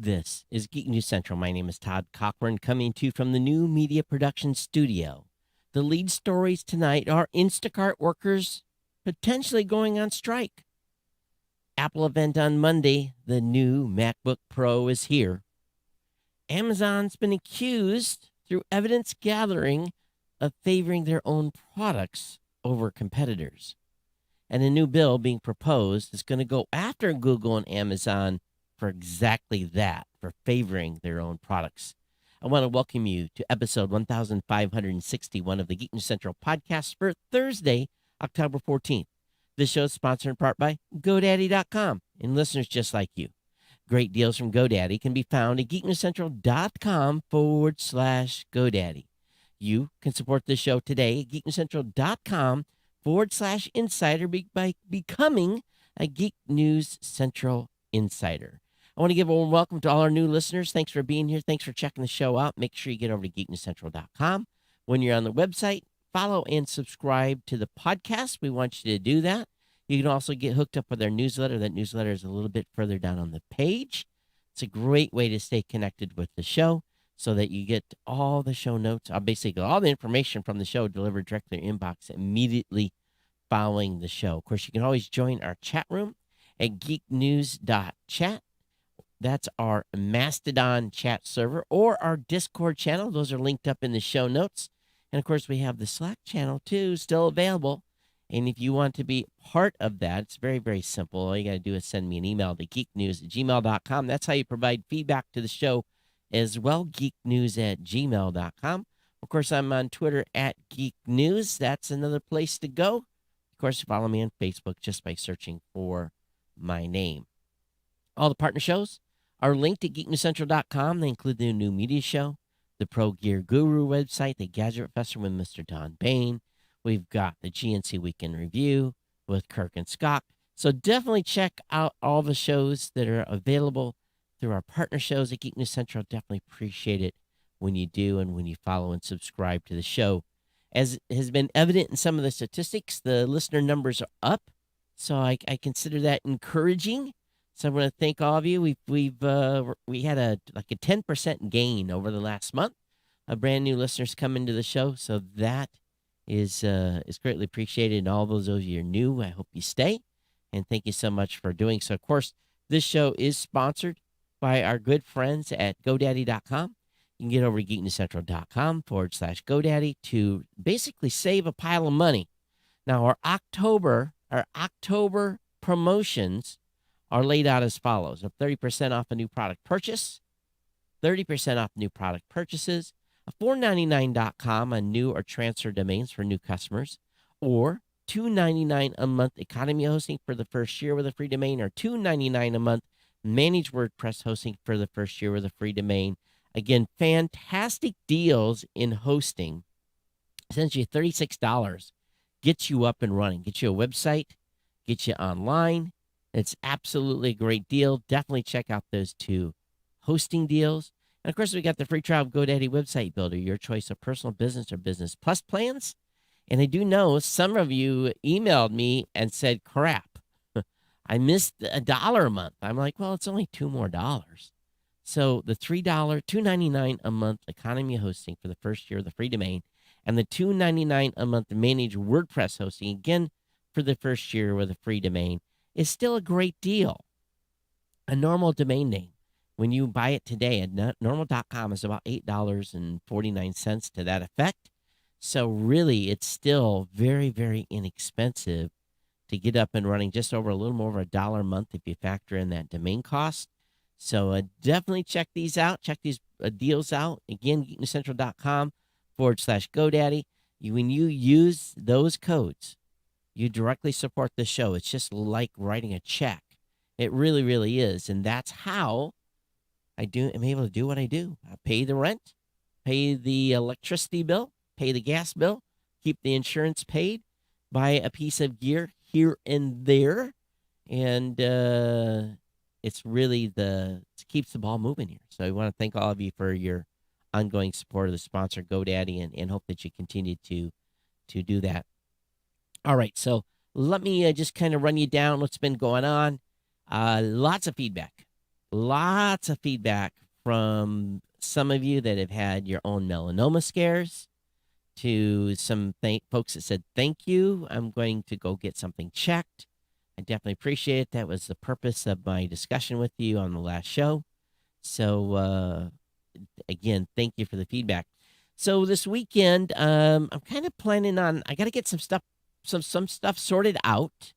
This is Geek News Central. My name is Todd Cochran, coming to you from the new media production studio. The lead stories tonight are Instacart workers potentially going on strike. Apple event on Monday, the new MacBook Pro is here. Amazon's been accused through evidence gathering of favoring their own products over competitors. And a new bill being proposed is going to go after Google and Amazon for exactly that, for favoring their own products. I want to welcome you to episode 1561 of the Geek News Central podcast for Thursday, October 14th. This show is sponsored in part by GoDaddy.com and listeners just like you. Great deals from GoDaddy can be found at geeknewscentral.com/GoDaddy. You can support this show today at geeknewscentral.com/insider by becoming a Geek News Central Insider. I want to give a warm welcome to all our new listeners. Thanks for being here. Thanks for checking the show out. Make sure you get over to geeknewscentral.com. When you're on the website, follow and subscribe to the podcast. We want you to do that. You can also get hooked up with our newsletter. That newsletter is a little bit further down on the page. It's a great way to stay connected with the show so that you get all the show notes, basically all the information from the show delivered directly in your inbox immediately following the show. Of course, you can always join our chat room at geeknews.chat. That's our Mastodon chat server or our Discord channel. Those are linked up in the show notes. And, of course, we have the Slack channel, too, still available. And if you want to be part of that, it's very, very simple. All you got to do is send me an email to geeknews@gmail.com. That's how you provide feedback to the show as well, geeknews@gmail.com. Of course, I'm on Twitter at geeknews. That's another place to go. Of course, follow me on Facebook just by searching for my name. All the partner shows are linked at geeknewscentral.com. They include the new media show, the Pro Gear Guru website, the Gadget Professor with Mr. Don Bain. We've got the GNC Weekend Review with Kirk and Scott. So definitely check out all the shows that are available through our partner shows at Geek News Central. Definitely appreciate it when you do and when you follow and subscribe to the show. As has been evident in some of the statistics, the listener numbers are up. So I consider that encouraging. So I want to thank all of you. We had a 10% gain over the last month of brand new listeners come into the show. So that is greatly appreciated. And all those of you who are new, I hope you stay. And thank you so much for doing so. Of course, this show is sponsored by our good friends at GoDaddy.com. You can get over to geeknewscentral.com/GoDaddy to basically save a pile of money. Now, our October promotions are laid out as follows: a 30% off a new product purchase, 30% off new product purchases, a $4.99.com on new or transfer domains for new customers, or $2.99 a month economy hosting for the first year with a free domain, or $2.99 a month managed WordPress hosting for the first year with a free domain. Again, fantastic deals in hosting. Essentially, $36 gets you up and running, gets you a website, gets you online. It's absolutely a great deal. Definitely check out those two hosting deals. And, of course, we got the free trial of GoDaddy Website Builder, your choice of personal, business, or business plus plans. And I do know some of you emailed me and said, crap, I missed $1 a month. I'm like, well, it's only $2 more. So the $2.99 a month economy hosting for the first year of the free domain, and the $2.99 a month managed WordPress hosting, again, for the first year with a free domain, is still a great deal. A normal domain name, when you buy it today at normal.com, is about $8.49 to that effect. So really, it's still very, very inexpensive to get up and running, just over a little more of $1 a month if you factor in that domain cost. So definitely check these out. Check these deals out. Again, geeknewscentral.com/GoDaddy. When you use those codes, you directly support the show. It's just like writing a check. It really, really is. And that's how I'm able to do what I do. I pay the rent, pay the electricity bill, pay the gas bill, keep the insurance paid, buy a piece of gear here and there. And it's really it keeps the ball moving here. So I want to thank all of you for your ongoing support of the sponsor, GoDaddy, and hope that you continue to do that. All right, so let me just kind of run you down what's been going on. Lots of feedback lots of feedback from some of you that have had your own melanoma scares, to some folks that said, thank you. I'm going to go get something checked. I definitely appreciate it. That was the purpose of my discussion with you on the last show. So, again, thank you for the feedback. So this weekend, I'm kind of planning on, I got to get some stuff, some stuff sorted out,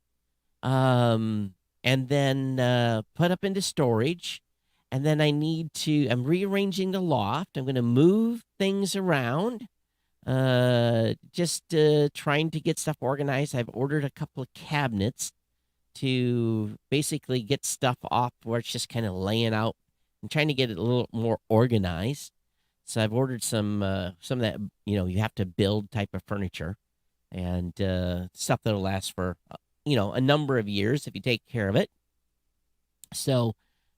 and then put up into storage. And then I'm rearranging the loft. I'm going to move things around, just trying to get stuff organized. I've ordered a couple of cabinets to basically get stuff off where it's just kind of laying out. I'm trying to get it a little more organized. So I've ordered some of that, you have to build type of furniture, and stuff that'll last for, a number of years if you take care of it. So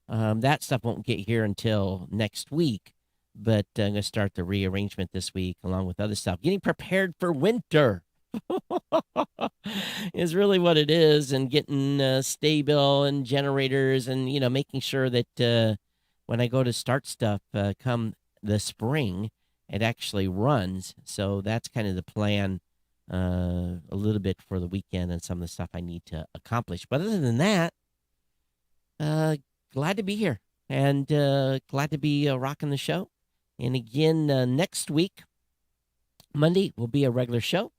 that stuff won't get here until next week, but I'm going to start the rearrangement this week along with other stuff. Getting prepared for winter is really what it is, and getting stable and generators, and, making sure that when I go to start stuff come the spring, it actually runs. So that's kind of the plan, a little bit for the weekend and some of the stuff I need to accomplish. But other than that, glad to be here, and glad to be rocking the show. And again, next week, Monday, will be a regular show.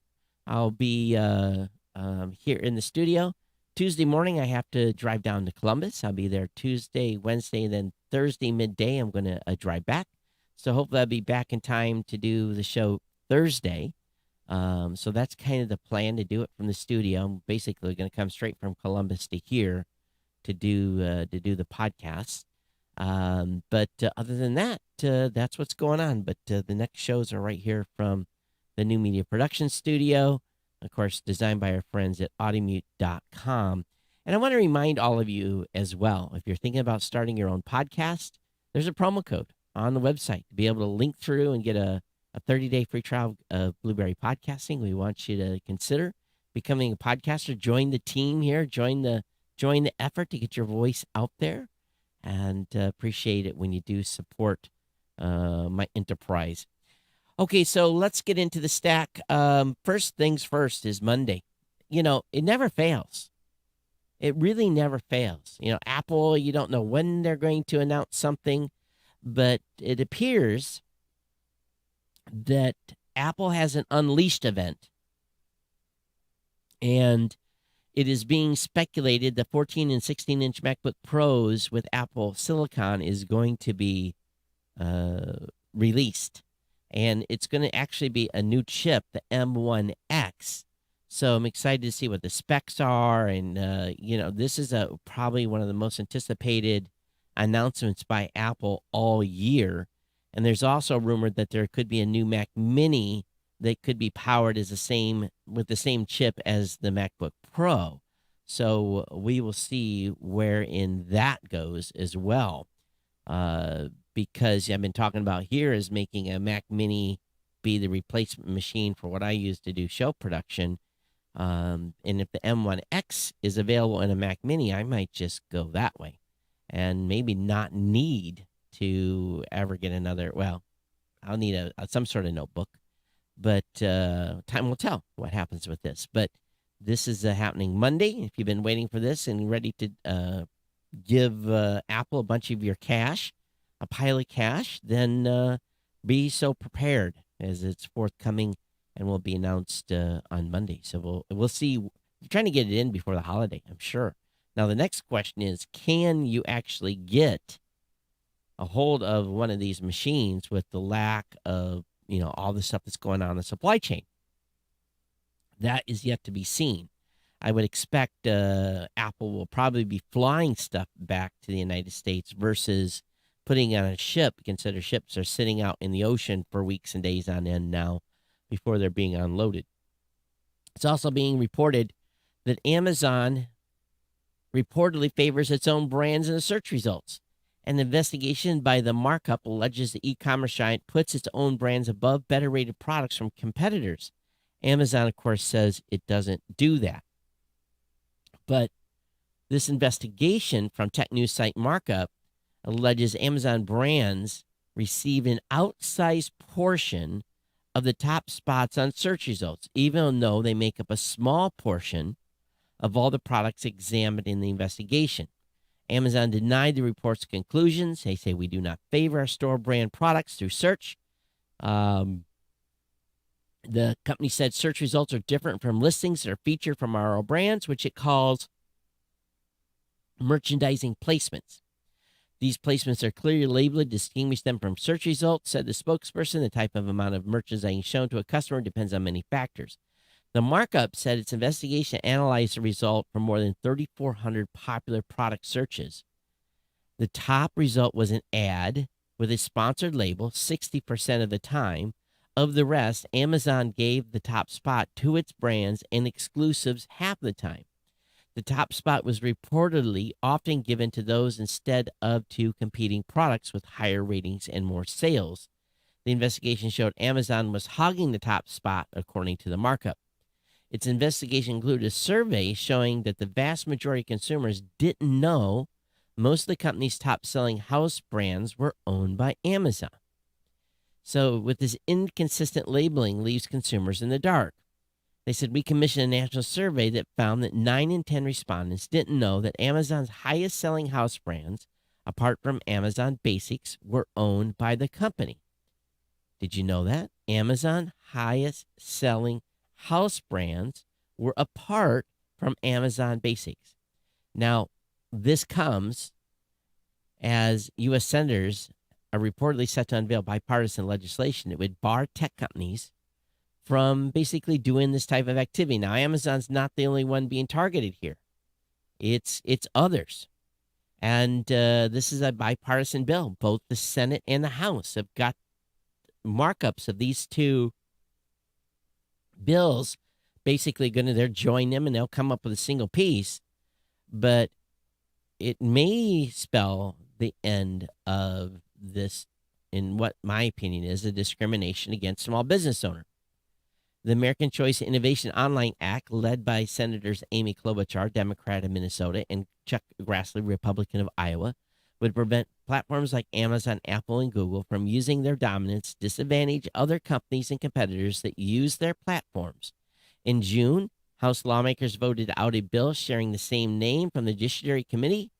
I'll be here in the studio. Tuesday morning, I have to drive down to Columbus. I'll be there Tuesday, Wednesday, and then Thursday midday, I'm going to drive back. So hopefully I'll be back in time to do the show Thursday. So that's kind of the plan, to do it from the studio. I'm basically going to come straight from Columbus to here to do the podcast. But other than that, that's what's going on. But the next shows are right here from the New Media Production Studio, of course, designed by our friends at audimute.com. And I want to remind all of you as well, if you're thinking about starting your own podcast, there's a promo code on the website to be able to link through and get a 30-day free trial of Blueberry Podcasting. We want you to consider becoming a podcaster. Join the team here. Join the effort to get your voice out there, and appreciate it when you do support my enterprise. Okay, so let's get into the stack. First things first is Monday. It never fails. It really never fails. Apple, you don't know when they're going to announce something, but it appears that Apple has an Unleashed event, and it is being speculated the 14 and 16-inch MacBook Pros with Apple Silicon is going to be released. And it's going to actually be a new chip, the M1X. So I'm excited to see what the specs are. And, this is probably one of the most anticipated announcements by Apple all year. And there's also rumored that there could be a new Mac Mini that could be powered with the same chip as the MacBook Pro. So we will see wherein that goes as well. Because I've been talking about here is making a Mac Mini be the replacement machine for what I use to do show production. And if the M1X is available in a Mac Mini, I might just go that way and maybe not need to ever get another. Well, I'll need some sort of notebook, but time will tell what happens with this. But this is happening Monday. If you've been waiting for this and ready to give Apple a bunch of your cash, a pile of cash, then be so prepared, as it's forthcoming and will be announced on Monday. So we'll see. You're trying to get it in before the holiday, I'm sure. Now, the next question is, can you actually get a hold of one of these machines with the lack of, all the stuff that's going on in the supply chain? That is yet to be seen. I would expect Apple will probably be flying stuff back to the United States versus putting it on a ship. Consider ships are sitting out in the ocean for weeks and days on end now before they're being unloaded. It's also being reported that Amazon reportedly favors its own brands in the search results. An investigation by The Markup alleges the e-commerce giant puts its own brands above better-rated products from competitors. Amazon, of course, says it doesn't do that. But this investigation from tech news site Markup alleges Amazon brands receive an outsized portion of the top spots on search results, even though they make up a small portion of all the products examined in the investigation. Amazon denied the report's conclusions. They say we do not favor our store brand products through search. The company said search results are different from listings that are featured from our brands, which it calls merchandising placements. These placements are clearly labeled to distinguish them from search results, said the spokesperson. The type of amount of merchandising shown to a customer depends on many factors. The markup said its investigation analyzed the result from more than 3,400 popular product searches. The top result was an ad with a sponsored label 60% of the time. Of the rest, Amazon gave the top spot to its brands and exclusives half the time. The top spot was reportedly often given to those instead of to competing products with higher ratings and more sales. The investigation showed Amazon was hogging the top spot, according to the markup. Its investigation included a survey showing that the vast majority of consumers didn't know most of the company's top-selling house brands were owned by Amazon. So with this inconsistent labeling leaves consumers in the dark. They said, we commissioned a national survey that found that 9 in 10 respondents didn't know that Amazon's highest-selling house brands, apart from Amazon Basics, were owned by the company. Did you know that? Amazon highest-selling house brands were apart from Amazon Basics. Now, this comes as U.S. senators are reportedly set to unveil bipartisan legislation that would bar tech companies from basically doing this type of activity. Now, Amazon's not the only one being targeted here. It's others. And this is a bipartisan bill. Both the Senate and the House have got markups of these two bills. Basically they'll join them and they'll come up with a single piece. But it may spell the end of this, in what my opinion is, a discrimination against small business owners. The American Choice Innovation Online Act, led by Senators Amy Klobuchar, Democrat of Minnesota, and Chuck Grassley, Republican of Iowa, would prevent platforms like Amazon, Apple, and Google from using their dominance to disadvantage other companies and competitors that use their platforms. In June, House lawmakers voted out a bill sharing the same name from the Judiciary Committee.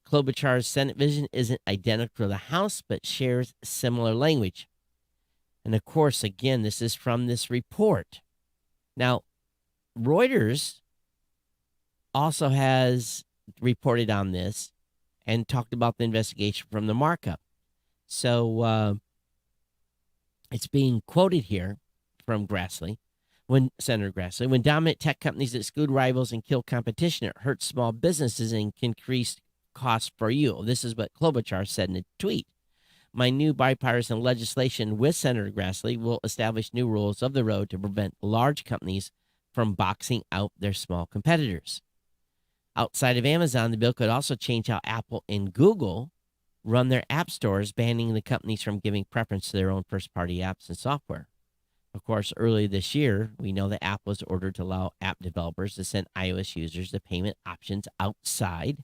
Klobuchar's Senate vision isn't identical to the House, but shares similar language. And of course, again, this is from this report. Now, Reuters also has reported on this and talked about the investigation from the markup. So it's being quoted here from Senator Grassley. When dominant tech companies exclude rivals and kill competition, it hurts small businesses and can increase costs for you. This is what Klobuchar said in a tweet. My new bipartisan legislation with Senator Grassley will establish new rules of the road to prevent large companies from boxing out their small competitors. Outside of Amazon, the bill could also change how Apple and Google run their app stores, banning the companies from giving preference to their own first-party apps and software. Of course, earlier this year, we know that Apple was ordered to allow app developers to send iOS users the payment options outside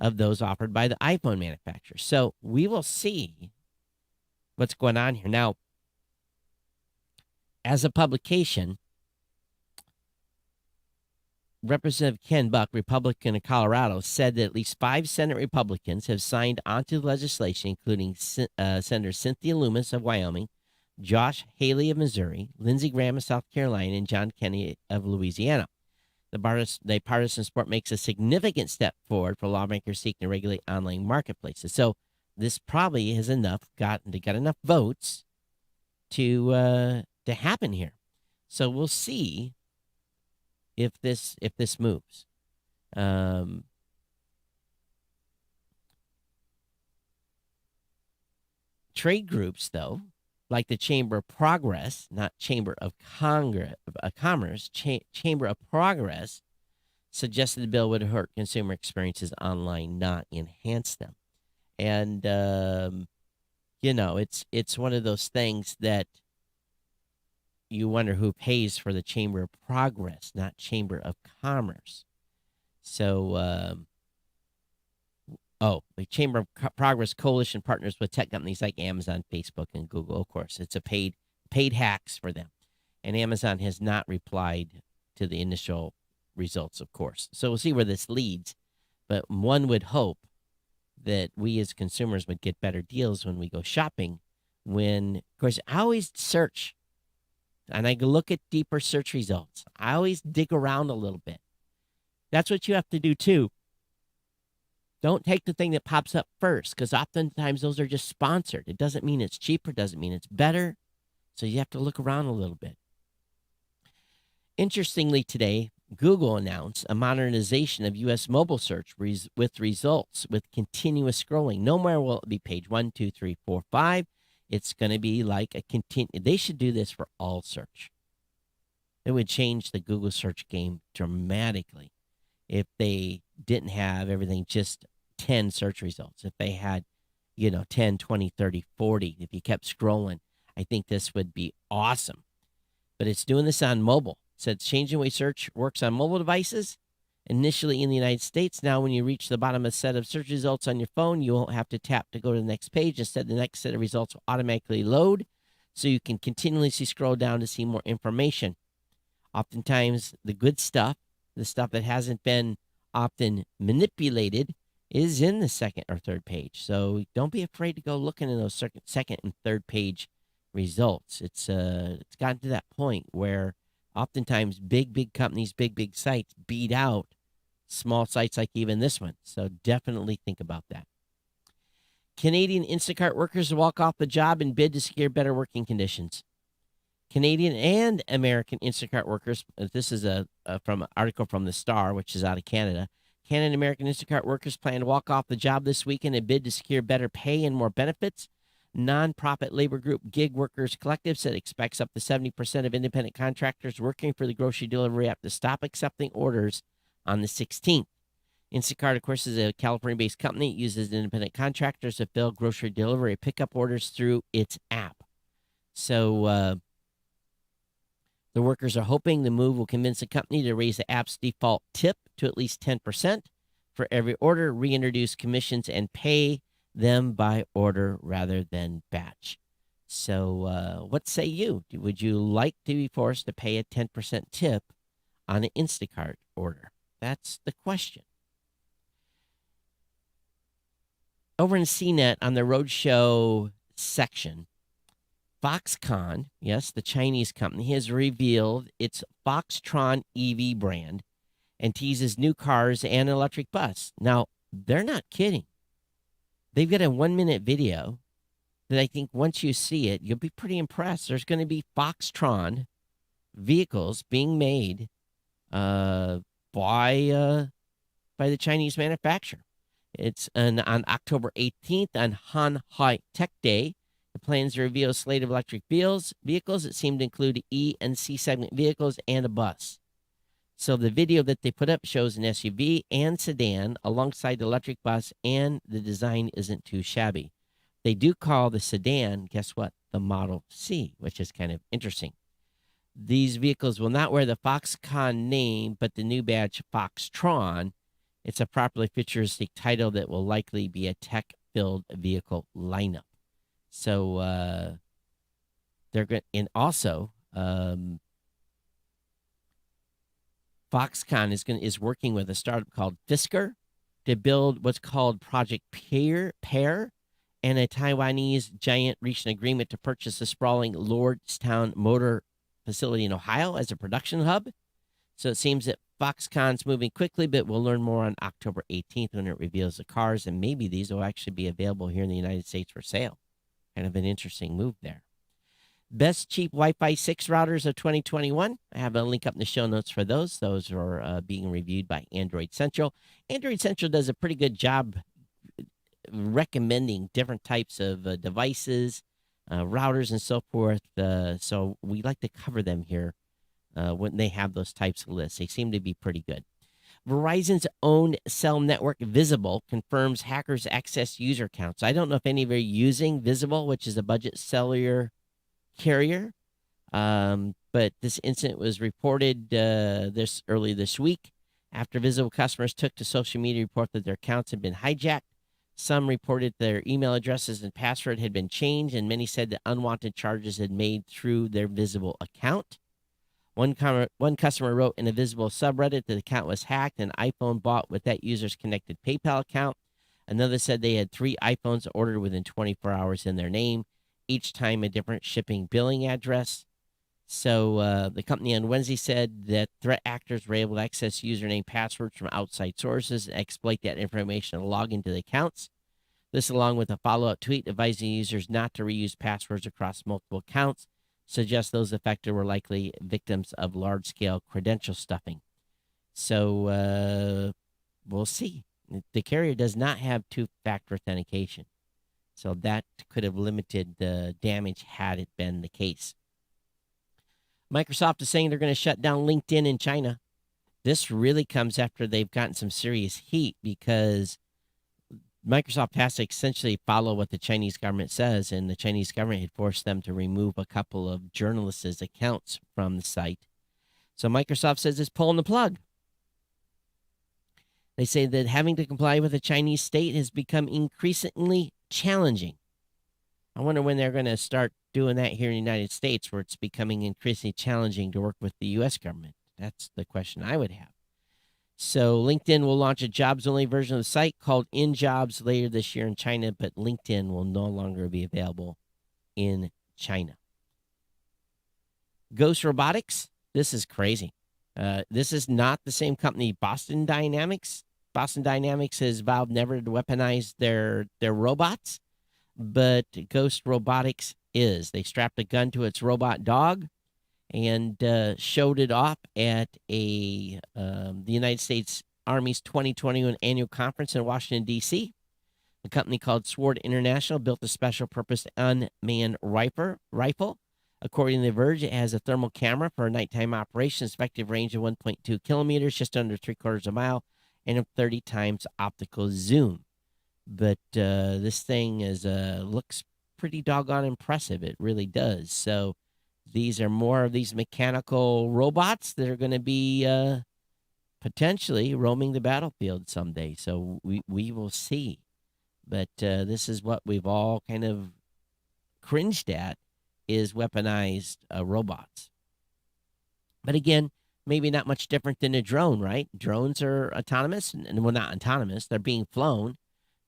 of those offered by the iPhone manufacturer. So we will see what's going on here. Now, as a publication, Representative Ken Buck, Republican of Colorado, said that at least 5 Senate Republicans have signed onto the legislation, including Senator Cynthia Lummis of Wyoming, Josh Haley of Missouri, Lindsey Graham of South Carolina, and John Kennedy of Louisiana. The partisan support makes a significant step forward for lawmakers seeking to regulate online marketplaces. So this probably has got enough votes to happen here. So we'll see if this moves. Trade groups, though, like the Chamber of Progress, not Chamber of Commerce, Chamber of Progress, suggested the bill would hurt consumer experiences online, not enhance them. And, it's one of those things that you wonder who pays for the Chamber of Progress, not Chamber of Commerce. So, the Chamber of Progress Coalition partners with tech companies like Amazon, Facebook, and Google. Of course, it's a paid hacks for them. And Amazon has not replied to the initial results, of course. So we'll see where this leads. But one would hope that we as consumers would get better deals when we go shopping. When, of course, I always search and I look at deeper search results. I always dig around a little bit. That's what you have to do too. Don't take the thing that pops up first, because oftentimes those are just sponsored. It doesn't mean it's cheaper, doesn't mean it's better. So you have to look around a little bit. Interestingly, today, Google announced a modernization of U.S. mobile search with results with continuous scrolling. No more will it be page 1, 2, 3, 4, 5. It's going to be like a They should do this for all search. It would change the Google search game dramatically if they didn't have everything just 10 search results. If they had, 10, 20, 30, 40, if you kept scrolling, I think this would be awesome. But it's doing this on mobile. So it's changing the way search works on mobile devices, initially in the United States. Now, when you reach the bottom of a set of search results on your phone, you won't have to tap to go to the next page. Instead, the next set of results will automatically load, so you can continuously scroll down to see more information. Oftentimes, the good stuff, the stuff that hasn't been often manipulated, is in the second or third page. So don't be afraid to go looking in those second and third page results. It's gotten to that point where oftentimes big companies, big sites beat out small sites like even this one. So definitely think about that. Canadian Instacart workers walk off the job and bid to secure better working conditions. Canadian and American Instacart workers, this is from an article from The Star, which is out of Canada. Canadian and American Instacart workers plan to walk off the job this week in a bid to secure better pay and more benefits. Nonprofit labor group Gig Workers Collective said it expects up to 70% of independent contractors working for the grocery delivery app to stop accepting orders on the 16th. Instacart, of course, is a California-based company. It uses independent contractors to fill grocery delivery pickup orders through its app. So the workers are hoping the move will convince the company to raise the app's default tip to at least 10% for every order, reintroduce commissions, and pay them by order rather than batch. So what say you? Would you like to be forced to pay a 10% tip on an Instacart order? That's the question. Over in CNET on the Roadshow section, Foxconn, yes, the Chinese company, has revealed its Foxtron EV brand and teases new cars and an electric bus. Now, they're not kidding. They've got a 1-minute video that I think once you see it, you'll be pretty impressed. There's going to be Foxtron vehicles being made by the Chinese manufacturer. It's on October 18th on Hanhai Tech Day. The plans to reveal a slate of electric vehicles that seem to include E and C segment vehicles and a bus. So the video that they put up shows an SUV and sedan alongside the electric bus, and the design isn't too shabby. They do call the sedan, guess what, the Model C, which is kind of interesting. These vehicles will not wear the Foxconn name, but the new badge Foxtron. It's a properly futuristic title that will likely be a tech-filled vehicle lineup. So they're going, and also Foxconn is working with a startup called Fisker to build what's called Project Pear, and a Taiwanese giant reached an agreement to purchase the sprawling Lordstown Motor facility in Ohio as a production hub. So it seems that Foxconn's moving quickly, but we'll learn more on October 18th when it reveals the cars, and maybe these will actually be available here in the United States for sale. Kind of an interesting move there. Best cheap Wi-Fi 6 routers of 2021. I have a link up in the show notes for those. Those are being reviewed by Android Central. Android Central does a pretty good job recommending different types of devices, routers, and so forth. So we like to cover them here when they have those types of lists. They seem to be pretty good. Verizon's own cell network Visible confirms hackers access user counts. I don't know if any of you are using Visible, which is a budget cellular carrier, but this incident was reported early this week after Visible customers took to social media to report that their accounts had been hijacked. Some reported their email addresses and password had been changed, and many said that unwanted charges had made through their visible account. One customer wrote in a visible subreddit that the account was hacked and an iPhone bought with that user's connected PayPal account. Another said they had 3 iPhones ordered within 24 hours in their name, each time a different shipping billing address. So the company on Wednesday said that threat actors were able to access username passwords from outside sources and exploit that information to log into the accounts. This, along with a follow-up tweet advising users not to reuse passwords across multiple accounts, suggests those affected were likely victims of large-scale credential stuffing. So we'll see. The carrier does not have two-factor authentication, so that could have limited the damage had it been the case. Microsoft is saying they're going to shut down LinkedIn in China. This really comes after they've gotten some serious heat because Microsoft has to essentially follow what the Chinese government says, and the Chinese government had forced them to remove a couple of journalists' accounts from the site. So Microsoft says it's pulling the plug. They say that having to comply with the Chinese state has become increasingly challenging. I wonder when they're going to start doing that here in the United States, where it's becoming increasingly challenging to work with the U.S. government. That's the question I would have. So LinkedIn will launch a jobs-only version of the site called InJobs later this year in China, but LinkedIn will no longer be available in China. Ghost Robotics, this is crazy. This is not the same company, Boston Dynamics. Boston Dynamics has vowed never to weaponize their robots, but Ghost Robotics is. They strapped a gun to its robot dog and showed it off at the United States Army's 2021 annual conference in Washington, D.C. A company called Sword International built a special-purpose unmanned rifle. According to The Verge, it has a thermal camera for a nighttime operation, effective range of 1.2 kilometers, just under 3/4 of a mile, and a 30 times optical zoom. But this thing looks pretty doggone impressive. It really does. So these are more of these mechanical robots that are going to be potentially roaming the battlefield someday. So we will see. But this is what we've all kind of cringed at, is weaponized robots. But again, maybe not much different than a drone, right? Drones are autonomous, and well, not autonomous. They're being flown.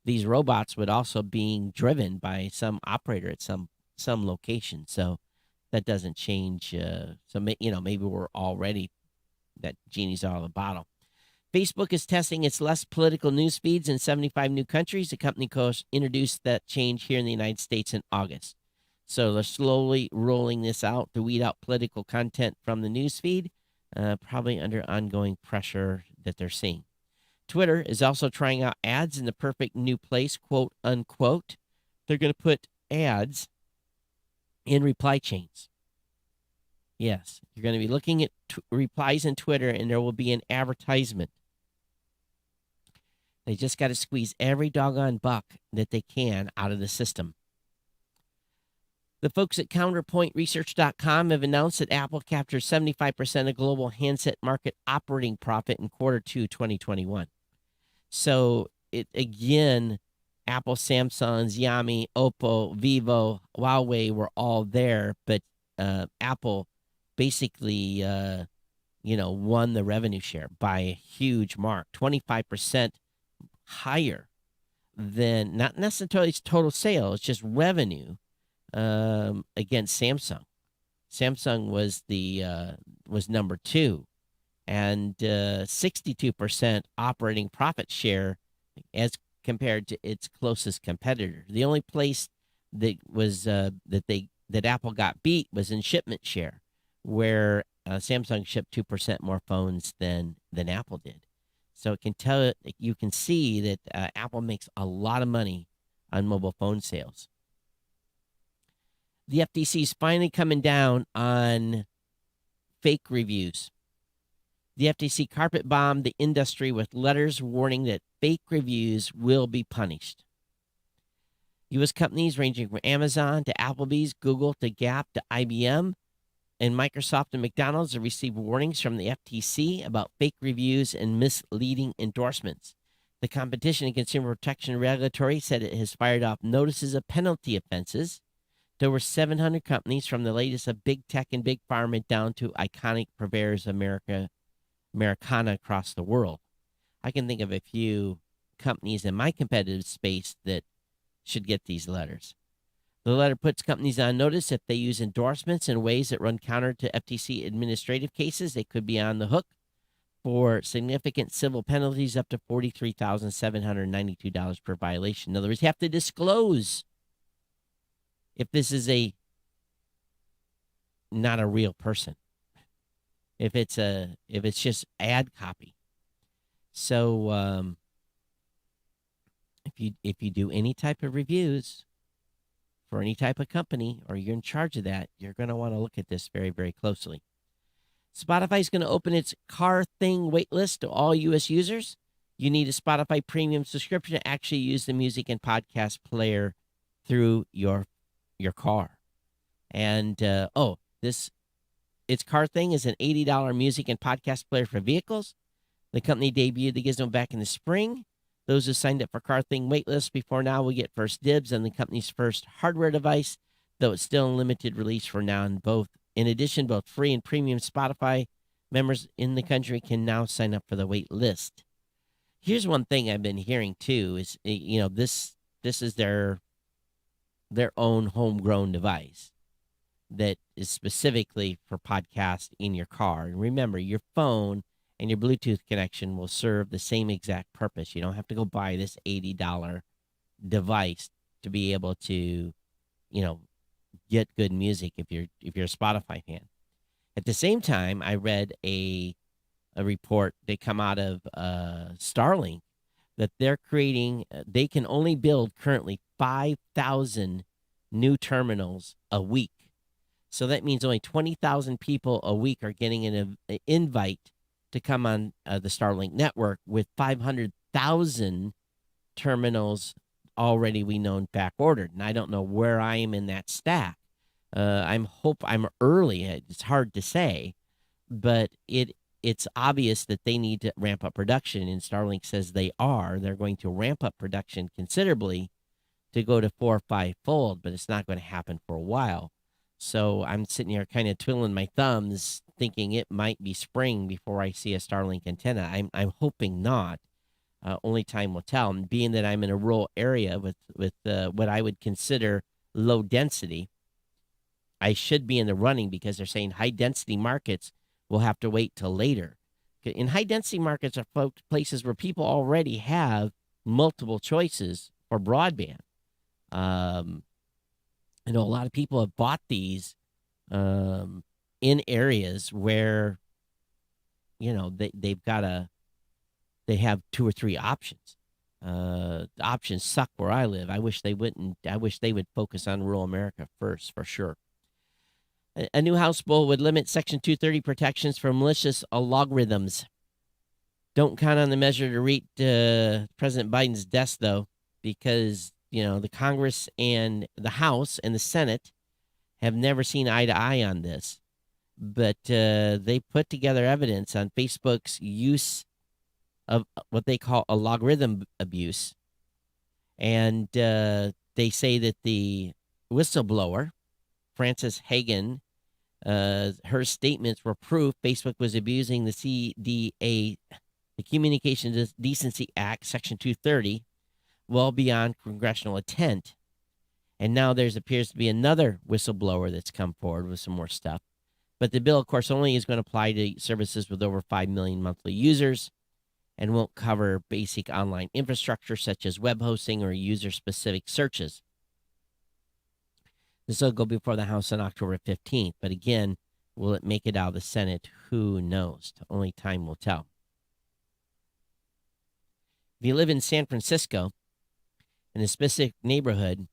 These robots would also being driven by some operator at some location. So that doesn't change. So maybe we're already, that genie's out of the bottle. Facebook is testing its less political news feeds in 75 new countries. The company introduced that change here in the United States in August. So they're slowly rolling this out to weed out political content from the news feed, probably under ongoing pressure that they're seeing. Twitter is also trying out ads in the perfect new place, quote unquote. They're going to put ads in reply chains. Yes, you're going to be looking at replies in Twitter, and there will be an advertisement. They just got to squeeze every doggone buck that they can out of the system. The folks at CounterpointResearch.com have announced that Apple captured 75% of global handset market operating profit in Q2 2021. So, Apple, Samsung, Xiaomi, Oppo, Vivo, Huawei were all there, but Apple basically, won the revenue share by a huge mark, 25% higher than, not necessarily its total sales, just revenue. Against Samsung. Samsung was number 2, and 62% operating profit share as compared to its closest competitor. The only place that was that Apple got beat was in shipment share, where Samsung shipped 2% more phones than Apple did. So you can see that Apple makes a lot of money on mobile phone sales. The FTC is finally coming down on fake reviews. The FTC carpet bombed the industry with letters warning that fake reviews will be punished. U.S. companies ranging from Amazon to Applebee's, Google to Gap to IBM, and Microsoft and McDonald's have received warnings from the FTC about fake reviews and misleading endorsements. The Competition and Consumer Protection Regulatory said it has fired off notices of penalty offenses to over 700 companies, from the latest of big tech and big pharma down to iconic purveyors of Americana across the world. I can think of a few companies in my competitive space that should get these letters. The letter puts companies on notice if they use endorsements in ways that run counter to FTC administrative cases. They could be on the hook for significant civil penalties up to $43,792 per violation. In other words, you have to disclose if this is not a real person, if it's just ad copy. So if you do any type of reviews for any type of company, or you're in charge of that, you're going to want to look at this very, very closely. Spotify is going to open its Car Thing waitlist to all U.S. users. You need a Spotify premium subscription to actually use the music and podcast player through your car. And its Car Thing is an $80 music and podcast player for vehicles. The company debuted the gizmo back in the spring. Those who signed up for Car Thing waitlist before now will get first dibs on the company's first hardware device, though it's still in limited release for now. In addition, both free and premium Spotify members in the country can now sign up for the wait list. Here's one thing I've been hearing too: is this is their own homegrown device that is specifically for podcast in your car. And remember, your phone and your Bluetooth connection will serve the same exact purpose. You don't have to go buy this $80 device to be able to, get good music if you're a Spotify fan. At the same time, I read a report that come out of Starlink that they're creating. They can only build currently 5,000 new terminals a week. So that means only 20,000 people a week are getting an invite to come on the Starlink network, with 500,000 terminals already back ordered. And I don't know where I am in that stack. I'm early. It's hard to say, but it's obvious that they need to ramp up production, and Starlink says they're going to ramp up production considerably to go to 4 or 5-fold, but it's not going to happen for a while. So I'm sitting here kind of twiddling my thumbs, thinking it might be spring before I see a Starlink antenna. I'm hoping not. Only time will tell. And being that I'm in a rural area with what I would consider low density, I should be in the running, because they're saying high density markets will have to wait till later. In high density markets are places where people already have multiple choices for broadband. I know a lot of people have bought these in areas where, they have 2 or 3 options. The options suck where I live. I wish they wouldn't. I wish they would focus on rural America first, for sure. A new House bill would limit Section 230 protections for malicious algorithms. Don't count on the measure to reach President Biden's desk, though, because the Congress and the House and the Senate have never seen eye to eye on this. But they put together evidence on Facebook's use of what they call a logarithm abuse. And they say that the whistleblower, Frances Hagen, her statements were proof Facebook was abusing the CDA, the Communications Decency Act, Section 230, well beyond congressional intent. And now there appears to be another whistleblower that's come forward with some more stuff. But the bill, of course, only is going to apply to services with over 5 million monthly users, and won't cover basic online infrastructure such as web hosting or user-specific searches. This will go before the House on October 15th. But again, will it make it out of the Senate? Who knows? Only time will tell. If you live in San Francisco, in a specific neighborhood,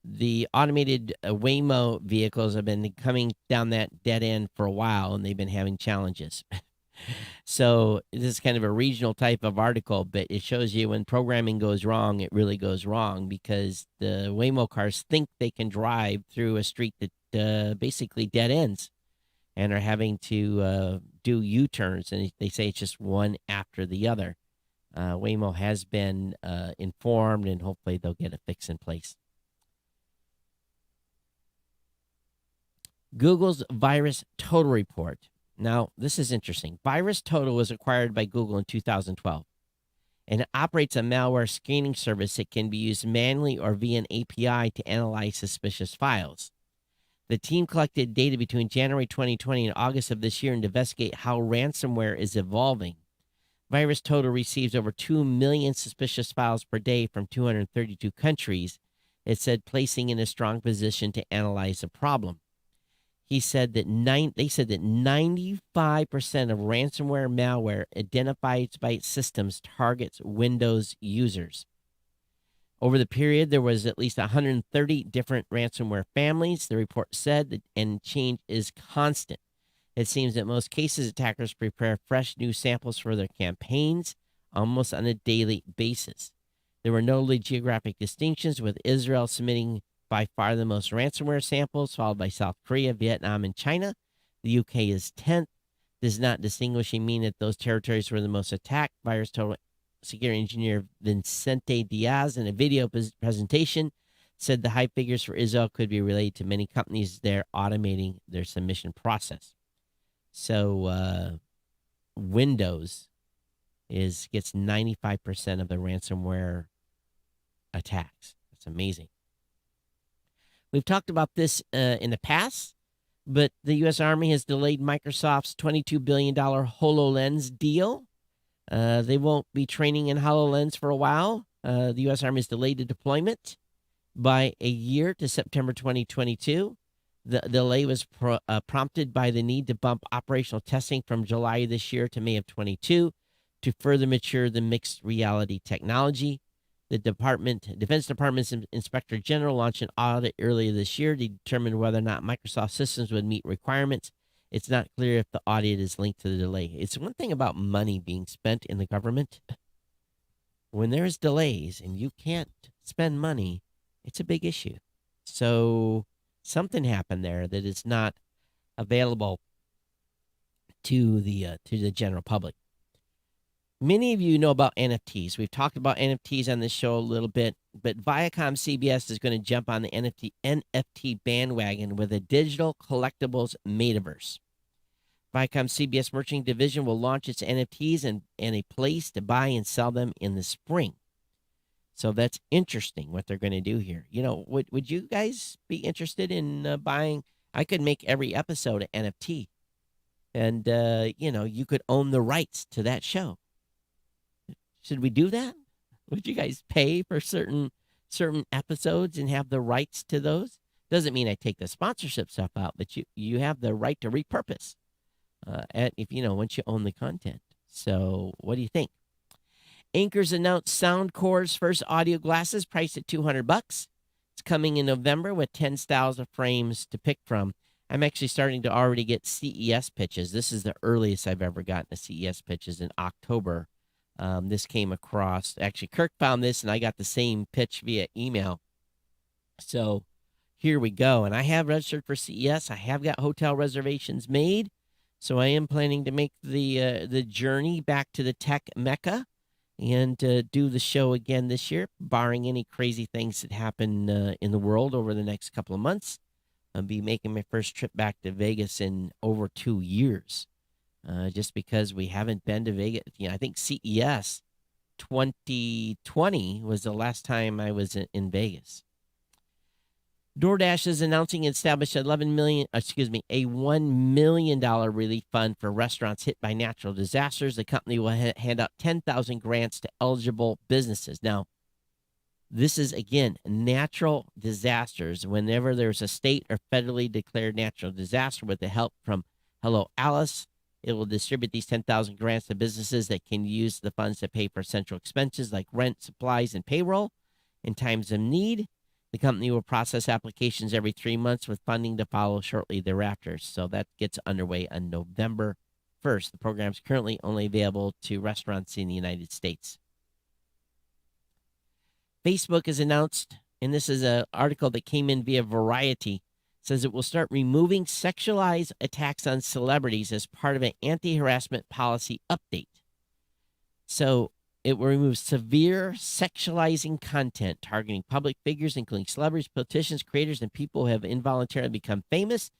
the automated Waymo vehicles have been coming down that dead end for a while, and they've been having challenges. So this is kind of a regional type of article, but it shows you when programming goes wrong, it really goes wrong, because the Waymo cars think they can drive through a street that basically dead ends, and are having to do U-turns, and they say it's just one after the other. Waymo has been informed, and hopefully they'll get a fix in place. Google's Virus Total report. Now, this is interesting. Virus Total was acquired by Google in 2012, and it operates a malware screening service that can be used manually or via an API to analyze suspicious files. The team collected data between January 2020 and August of this year and investigate how ransomware is evolving. Virus Total receives over 2 million suspicious files per day from 232 countries, it said, placing in a strong position to analyze the problem. They said that 95% of ransomware malware identified by its systems targets Windows users. Over the period, there was at least 130 different ransomware families, the report said, and change is constant. It seems that most cases, attackers prepare fresh new samples for their campaigns almost on a daily basis. There were notably geographic distinctions, with Israel submitting by far the most ransomware samples, followed by South Korea, Vietnam, and China. The UK is 10th. Does not distinguishing mean that those territories were the most attacked. Virus Total security engineer Vincente Diaz, in a video presentation, said the high figures for Israel could be related to many companies there automating their submission process. So Windows gets 95% of the ransomware attacks. That's amazing. We've talked about this in the past, but the U.S. Army has delayed Microsoft's $22 billion HoloLens deal. They won't be training in HoloLens for a while. The U.S. Army has delayed the deployment by a year to September 2022. The delay was prompted by the need to bump operational testing from July this year to May of 22 to further mature the mixed reality technology. The Defense Department's Inspector General launched an audit earlier this year to determine whether or not Microsoft systems would meet requirements. It's not clear if the audit is linked to the delay. It's one thing about money being spent in the government. When there's delays and you can't spend money, it's a big issue. So something happened there that is not available to the general public. Many of you know about NFTs. We've talked about NFTs on this show a little bit, but Viacom CBS is going to jump on the NFT bandwagon with a digital collectibles metaverse. Viacom CBS Merchant Division will launch its NFTs and a place to buy and sell them in the spring. So that's interesting what they're going to do here. You know, would you guys be interested in buying? I could make every episode an NFT, and you could own the rights to that show. Should we do that? Would you guys pay for certain episodes and have the rights to those? Doesn't mean I take the sponsorship stuff out, but you have the right to repurpose once you own the content. So what do you think? Anker's announced Soundcore's first audio glasses, priced at $200. It's coming in November with 10 styles of frames to pick from. I'm actually starting to already get CES pitches. This is the earliest I've ever gotten a CES pitches in October. This came across, actually Kirk found this and I got the same pitch via email. So here we go. And I have registered for CES. I have got hotel reservations made. So I am planning to make the journey back to the tech mecca and do the show again this year, barring any crazy things that happen in the world over the next couple of months. I'll be making my first trip back to Vegas in over 2 years. Just because we haven't been to Vegas. I think CES 2020 was the last time I was in Vegas. DoorDash is announcing it established a $1 million relief fund for restaurants hit by natural disasters. The company will hand out 10,000 grants to eligible businesses. Now, this is, again, natural disasters. Whenever there's a state or federally declared natural disaster, with the help from Hello Alice, it will distribute these 10,000 grants to businesses that can use the funds to pay for essential expenses like rent, supplies, and payroll in times of need. The company will process applications every 3 months with funding to follow shortly thereafter. So that gets underway on November 1st. The program is currently only available to restaurants in the United States. Facebook has announced, and this is an article that came in via Variety, says it will start removing sexualized attacks on celebrities as part of an anti-harassment policy update. So it will remove severe sexualizing content targeting public figures, including celebrities, politicians, creators, and people who have involuntarily become famous.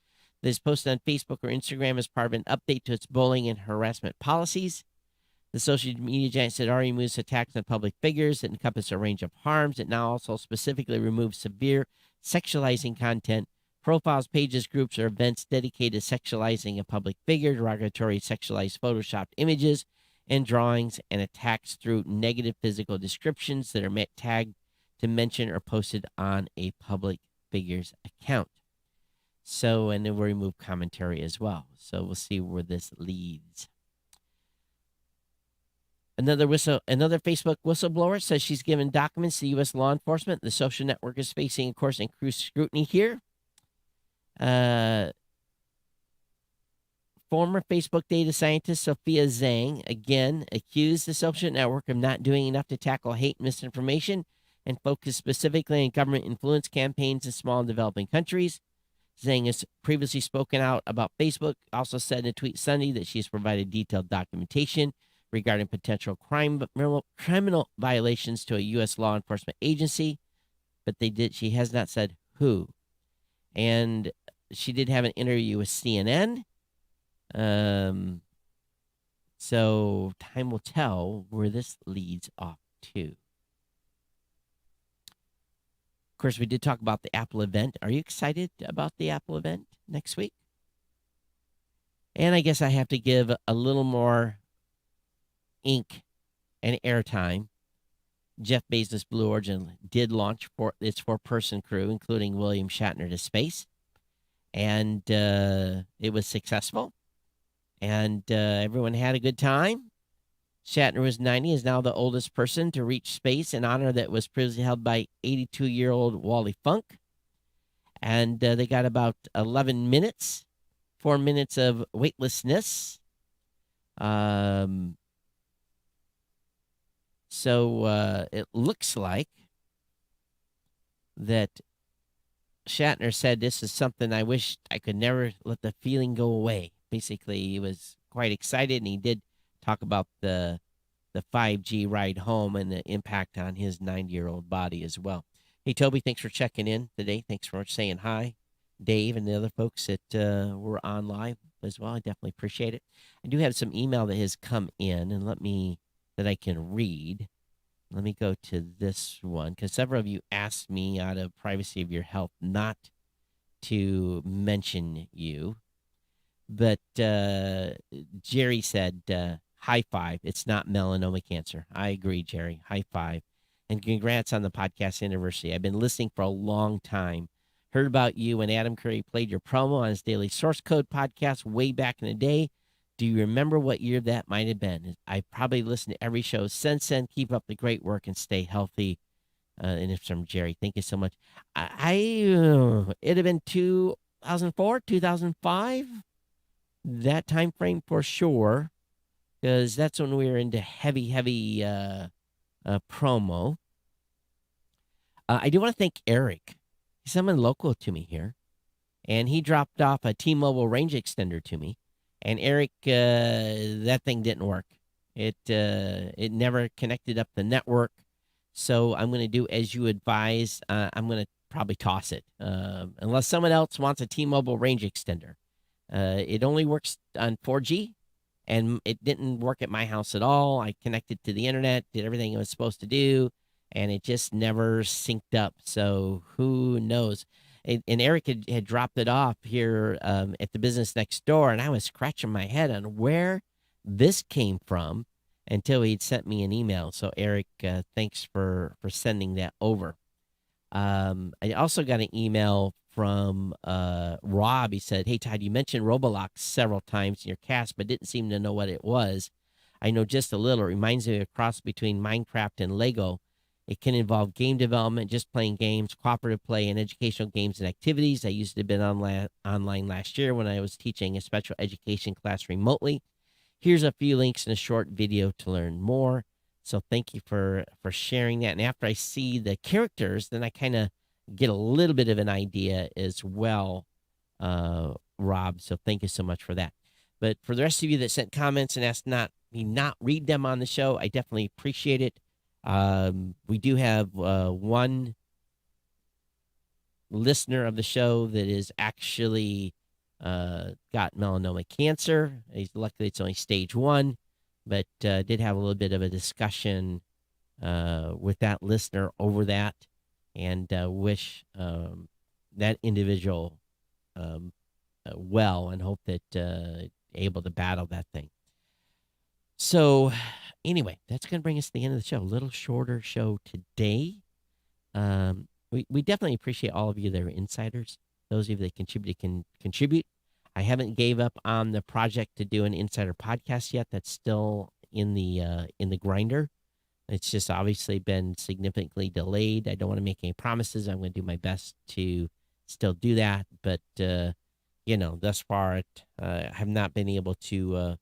That is posted on Facebook or Instagram as part of an update to its bullying and harassment policies. The social media giant said it already removes attacks on public figures that encompass a range of harms. It now also specifically removes severe sexualizing content, profiles, pages, groups, or events dedicated to sexualizing a public figure, derogatory sexualized photoshopped images and drawings, and attacks through negative physical descriptions that are tagged to mention or posted on a public figure's account. So, and then we'll remove commentary as well. So we'll see where this leads. Another Facebook whistleblower says she's given documents to U.S. law enforcement. The social network is facing, of course, increased scrutiny here. Former Facebook data scientist Sophia Zhang again accused the social network of not doing enough to tackle hate and misinformation and focus specifically on government influence campaigns in small and developing countries. Zhang has previously spoken out about Facebook, also said in a tweet Sunday that she has provided detailed documentation regarding potential criminal violations to a U.S. law enforcement agency, but she has not said who. And she did have an interview with CNN. So time will tell where this leads off to. Of course, we did talk about the Apple event. Are you excited about the Apple event next week? And I guess I have to give a little more ink and airtime. Jeff Bezos' Blue Origin did launch its four-person crew, including William Shatner, to space. And it was successful. And everyone had a good time. Shatner was 90, is now the oldest person to reach space, an honor that was previously held by 82-year-old Wally Funk. And they got about 11 minutes, 4 minutes of weightlessness. So it looks like that Shatner said, "This is something I wish I could never let the feeling go away." Basically, he was quite excited, and he did talk about the 5G ride home and the impact on his 90-year-old body as well. Hey, Toby, thanks for checking in today. Thanks for saying hi. Dave and the other folks that were on live as well. I definitely appreciate it. I do have some email that has come in, and that I can read. Let me go to this one, because several of you asked me out of privacy of your health not to mention you. But Jerry said, high five. It's not melanoma cancer. I agree, Jerry. High five. And congrats on the podcast anniversary. I've been listening for a long time. Heard about you when Adam Curry played your promo on his Daily Source Code podcast way back in the day. Do you remember what year that might have been? I probably listened to every show since then. Keep up the great work and stay healthy. And it's from Jerry. Thank you so much. It'd have been 2004, 2005. That time frame for sure, because that's when we were into heavy promo. I do want to thank Eric. He's someone local to me here, and he dropped off a T-Mobile range extender to me. And Eric, that thing didn't work. It never connected up the network. So I'm going to do as you advise. I'm going to probably toss it unless someone else wants a T-Mobile range extender. It only works on 4G, and it didn't work at my house at all. I connected to the internet, did everything it was supposed to do, and it just never synced up. So who knows? And Eric had dropped it off here at the business next door, and I was scratching my head on where this came from until he'd sent me an email. So Eric, thanks for sending that over. I also got an email from Rob. He said, "Hey, Todd, you mentioned Roblox several times in your cast, but didn't seem to know what it was. I know just a little. It reminds me of a cross between Minecraft and Lego. It can involve game development, just playing games, cooperative play, and educational games and activities. I used to have been online last year when I was teaching a special education class remotely. Here's a few links in a short video to learn more." So thank you for sharing that. And after I see the characters, then I kind of get a little bit of an idea as well, Rob. So thank you so much for that. But for the rest of you that sent comments and asked me not read them on the show, I definitely appreciate it. We do have one listener of the show that is actually got melanoma cancer. Luckily, it's only stage 1, but did have a little bit of a discussion with that listener over that, and wish that individual well, and hope that able to battle that thing. So anyway, that's going to bring us to the end of the show. A little shorter show today. We definitely appreciate all of you that are insiders. Those of you that can contribute. I haven't gave up on the project to do an insider podcast yet. That's still in the grinder. It's just obviously been significantly delayed. I don't want to make any promises. I'm going to do my best to still do that, but thus far I have not been able to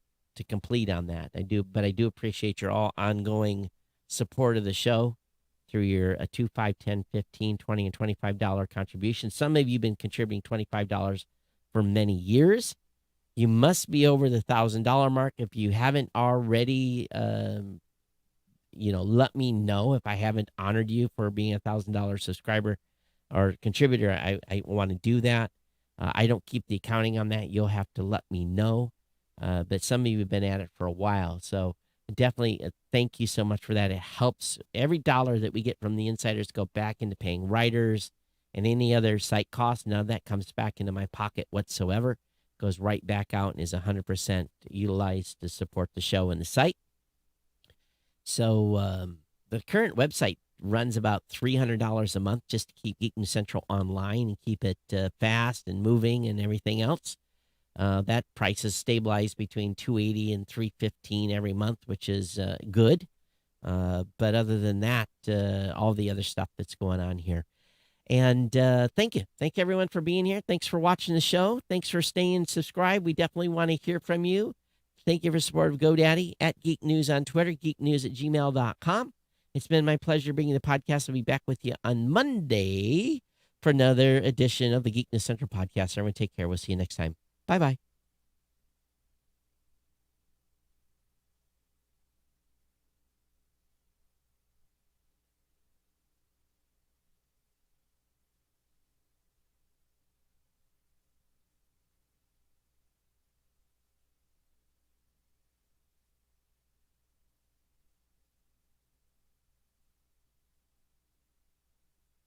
complete on that. But I do appreciate your all ongoing support of the show through your $2, $5, $10, $15, $20, and $25 contributions. Some of you have been contributing $25 for many years. You must be over the $1,000 mark. If you haven't already, let me know if I haven't honored you for being a $1,000 subscriber or contributor. I want to do that. I don't keep the accounting on that. You'll have to let me know. But some of you have been at it for a while. So definitely thank you so much for that. It helps. Every dollar that we get from the insiders go back into paying writers and any other site costs. None of that comes back into my pocket whatsoever. Goes right back out and is 100% utilized to support the show and the site. So the current website runs about $300 a month just to keep Geek News Central online and keep it fast and moving and everything else. That price is stabilized between $280 and $315 every month, which is good. But other than that, all the other stuff that's going on here. And thank you. Thank everyone for being here. Thanks for watching the show. Thanks for staying subscribed. We definitely want to hear from you. Thank you for support of GoDaddy, at Geek News on Twitter, geeknews@gmail.com. It's been my pleasure bringing the podcast. I'll be back with you on Monday for another edition of the Geek News Central podcast. Everyone take care. We'll see you next time. Bye-bye.